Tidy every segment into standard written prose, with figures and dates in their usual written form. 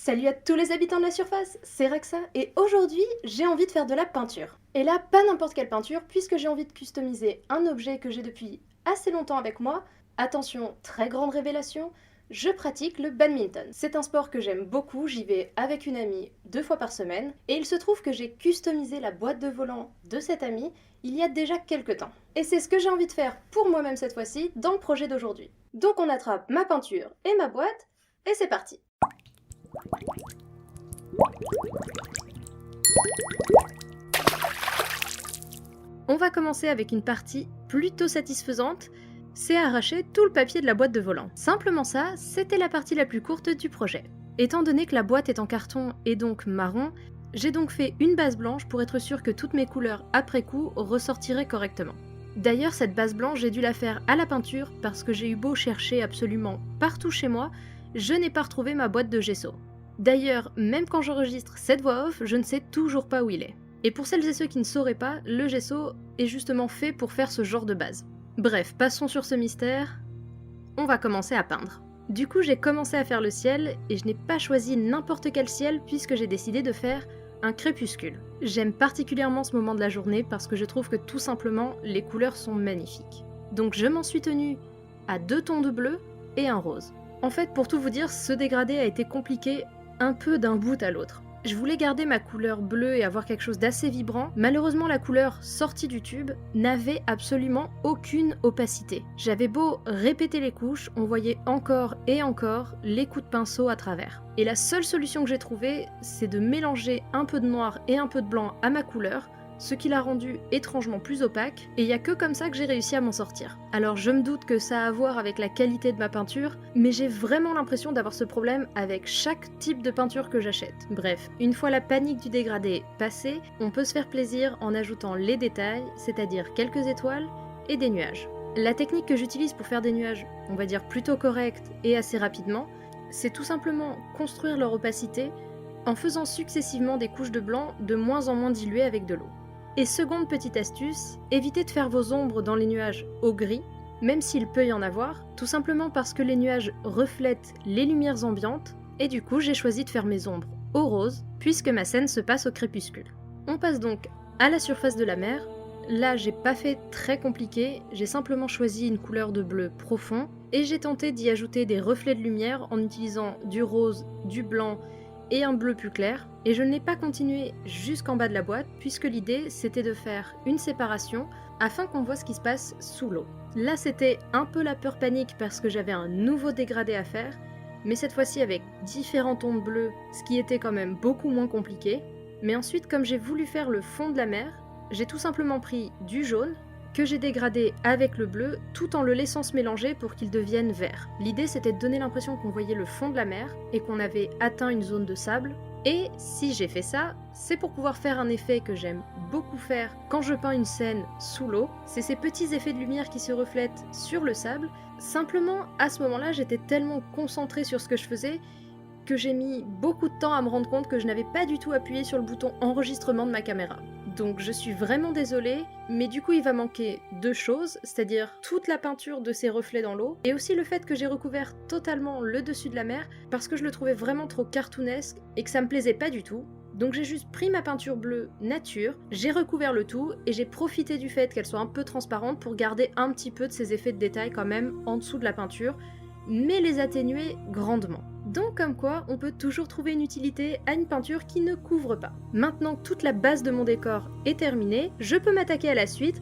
Salut à tous les habitants de la surface, c'est Rexa et aujourd'hui j'ai envie de faire de la peinture. Et là, pas n'importe quelle peinture puisque j'ai envie de customiser un objet que j'ai depuis assez longtemps avec moi. Attention, très grande révélation, je pratique le badminton. C'est un sport que j'aime beaucoup, j'y vais avec une amie 2 fois par semaine et il se trouve que j'ai customisé la boîte de volant de cette amie il y a déjà quelques temps. Et c'est ce que j'ai envie de faire pour moi-même cette fois-ci dans le projet d'aujourd'hui. Donc on attrape ma peinture et ma boîte et c'est parti. On va commencer avec une partie plutôt satisfaisante, c'est arracher tout le papier de la boîte de volant. Simplement ça, c'était la partie la plus courte du projet. Étant donné que la boîte est en carton et donc marron, j'ai donc fait une base blanche pour être sûr que toutes mes couleurs après coup ressortiraient correctement. D'ailleurs, cette base blanche, j'ai dû la faire à la peinture parce que j'ai eu beau chercher absolument partout chez moi, je n'ai pas retrouvé ma boîte de gesso. D'ailleurs, même quand j'enregistre cette voix off, je ne sais toujours pas où il est. Et pour celles et ceux qui ne sauraient pas, le gesso est justement fait pour faire ce genre de base. Bref, passons sur ce mystère, on va commencer à peindre. Du coup, j'ai commencé à faire le ciel, et je n'ai pas choisi n'importe quel ciel puisque j'ai décidé de faire un crépuscule. J'aime particulièrement ce moment de la journée parce que je trouve que tout simplement, les couleurs sont magnifiques. Donc je m'en suis tenue à 2 tons de bleu et un rose. En fait, pour tout vous dire, ce dégradé a été compliqué un peu d'un bout à l'autre. Je voulais garder ma couleur bleue et avoir quelque chose d'assez vibrant. Malheureusement, la couleur sortie du tube n'avait absolument aucune opacité. J'avais beau répéter les couches, on voyait encore et encore les coups de pinceau à travers. Et la seule solution que j'ai trouvée, c'est de mélanger un peu de noir et un peu de blanc à ma couleur, ce qui l'a rendu étrangement plus opaque, et il n'y a que comme ça que j'ai réussi à m'en sortir. Alors je me doute que ça a à voir avec la qualité de ma peinture, mais j'ai vraiment l'impression d'avoir ce problème avec chaque type de peinture que j'achète. Bref, une fois la panique du dégradé passée, on peut se faire plaisir en ajoutant les détails, c'est-à-dire quelques étoiles et des nuages. La technique que j'utilise pour faire des nuages, on va dire plutôt corrects et assez rapidement, c'est tout simplement construire leur opacité en faisant successivement des couches de blanc de moins en moins diluées avec de l'eau. Et seconde petite astuce, évitez de faire vos ombres dans les nuages au gris, même s'il peut y en avoir, tout simplement parce que les nuages reflètent les lumières ambiantes, et du coup j'ai choisi de faire mes ombres au rose, puisque ma scène se passe au crépuscule. On passe donc à la surface de la mer. Là j'ai pas fait très compliqué, j'ai simplement choisi une couleur de bleu profond, et j'ai tenté d'y ajouter des reflets de lumière en utilisant du rose, du blanc, et un bleu plus clair, et je n'ai pas continué jusqu'en bas de la boîte puisque l'idée c'était de faire une séparation afin qu'on voit ce qui se passe sous l'eau. Là c'était un peu la peur panique parce que j'avais un nouveau dégradé à faire, mais cette fois-ci avec différents tons de bleu, ce qui était quand même beaucoup moins compliqué. Mais ensuite, comme j'ai voulu faire le fond de la mer, j'ai tout simplement pris du jaune que j'ai dégradé avec le bleu tout en le laissant se mélanger pour qu'il devienne vert. L'idée c'était de donner l'impression qu'on voyait le fond de la mer et qu'on avait atteint une zone de sable. Et si j'ai fait ça, c'est pour pouvoir faire un effet que j'aime beaucoup faire quand je peins une scène sous l'eau, c'est ces petits effets de lumière qui se reflètent sur le sable. Simplement, à ce moment-là, j'étais tellement concentrée sur ce que je faisais que j'ai mis beaucoup de temps à me rendre compte que je n'avais pas du tout appuyé sur le bouton enregistrement de ma caméra. Donc je suis vraiment désolée, mais du coup il va manquer 2 choses, c'est-à-dire toute la peinture de ces reflets dans l'eau, et aussi le fait que j'ai recouvert totalement le dessus de la mer, parce que je le trouvais vraiment trop cartoonesque, et que ça me plaisait pas du tout. Donc j'ai juste pris ma peinture bleue nature, j'ai recouvert le tout, et j'ai profité du fait qu'elle soit un peu transparente pour garder un petit peu de ces effets de détail quand même en dessous de la peinture, mais les atténuer grandement. Donc comme quoi, on peut toujours trouver une utilité à une peinture qui ne couvre pas. Maintenant que toute la base de mon décor est terminée, je peux m'attaquer à la suite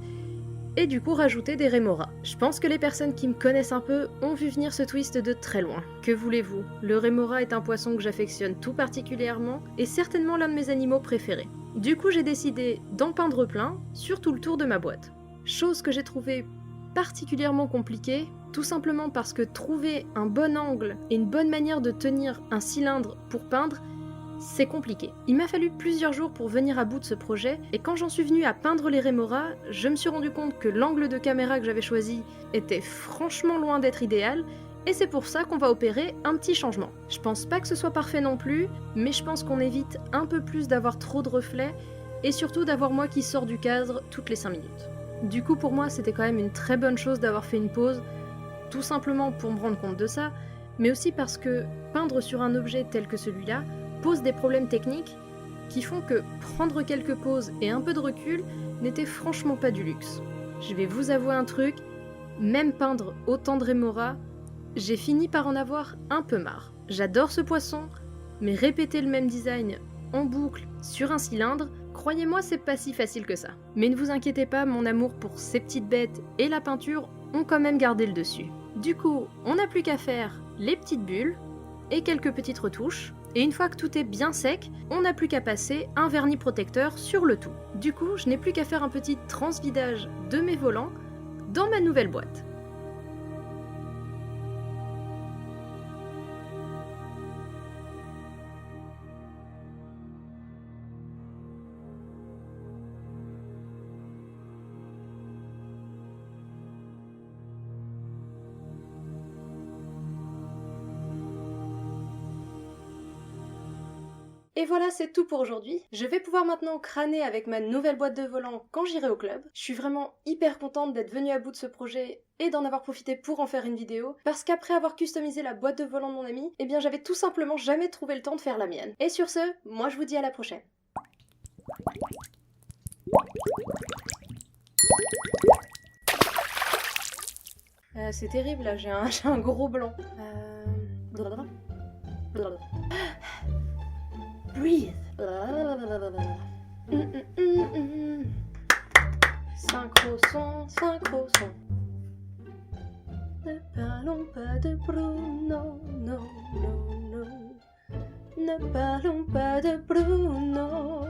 et du coup rajouter des rémoras. Je pense que les personnes qui me connaissent un peu ont vu venir ce twist de très loin. Que voulez-vous? Le rémora est un poisson que j'affectionne tout particulièrement et certainement l'un de mes animaux préférés. Du coup j'ai décidé d'en peindre plein sur tout le tour de ma boîte. Chose que j'ai trouvée particulièrement compliquée, tout simplement parce que trouver un bon angle et une bonne manière de tenir un cylindre pour peindre, c'est compliqué. Il m'a fallu plusieurs jours pour venir à bout de ce projet, et quand j'en suis venue à peindre les rémoras, je me suis rendu compte que l'angle de caméra que j'avais choisi était franchement loin d'être idéal, et c'est pour ça qu'on va opérer un petit changement. Je pense pas que ce soit parfait non plus, mais je pense qu'on évite un peu plus d'avoir trop de reflets, et surtout d'avoir moi qui sors du cadre toutes les 5 minutes. Du coup pour moi c'était quand même une très bonne chose d'avoir fait une pause, tout simplement pour me rendre compte de ça, mais aussi parce que peindre sur un objet tel que celui-là pose des problèmes techniques qui font que prendre quelques pauses et un peu de recul n'était franchement pas du luxe. Je vais vous avouer un truc, même peindre autant de Rémora, j'ai fini par en avoir un peu marre. J'adore ce poisson, mais répéter le même design en boucle sur un cylindre, croyez-moi, c'est pas si facile que ça. Mais ne vous inquiétez pas, mon amour pour ces petites bêtes et la peinture ont quand même gardé le dessus. Du coup, on n'a plus qu'à faire les petites bulles et quelques petites retouches. Et une fois que tout est bien sec, on n'a plus qu'à passer un vernis protecteur sur le tout. Du coup, je n'ai plus qu'à faire un petit transvidage de mes volants dans ma nouvelle boîte. Et voilà, c'est tout pour aujourd'hui. Je vais pouvoir maintenant crâner avec ma nouvelle boîte de volant quand j'irai au club. Je suis vraiment hyper contente d'être venue à bout de ce projet et d'en avoir profité pour en faire une vidéo, parce qu'après avoir customisé la boîte de volant de mon ami, eh bien j'avais tout simplement jamais trouvé le temps de faire la mienne. Et sur ce, moi je vous dis à la prochaine. C'est terrible là, j'ai un gros blanc. Breathe. Synchro son, synchro son. Ne parlons pas de Bruno, non, non, non. Ne parlons pas de Bruno.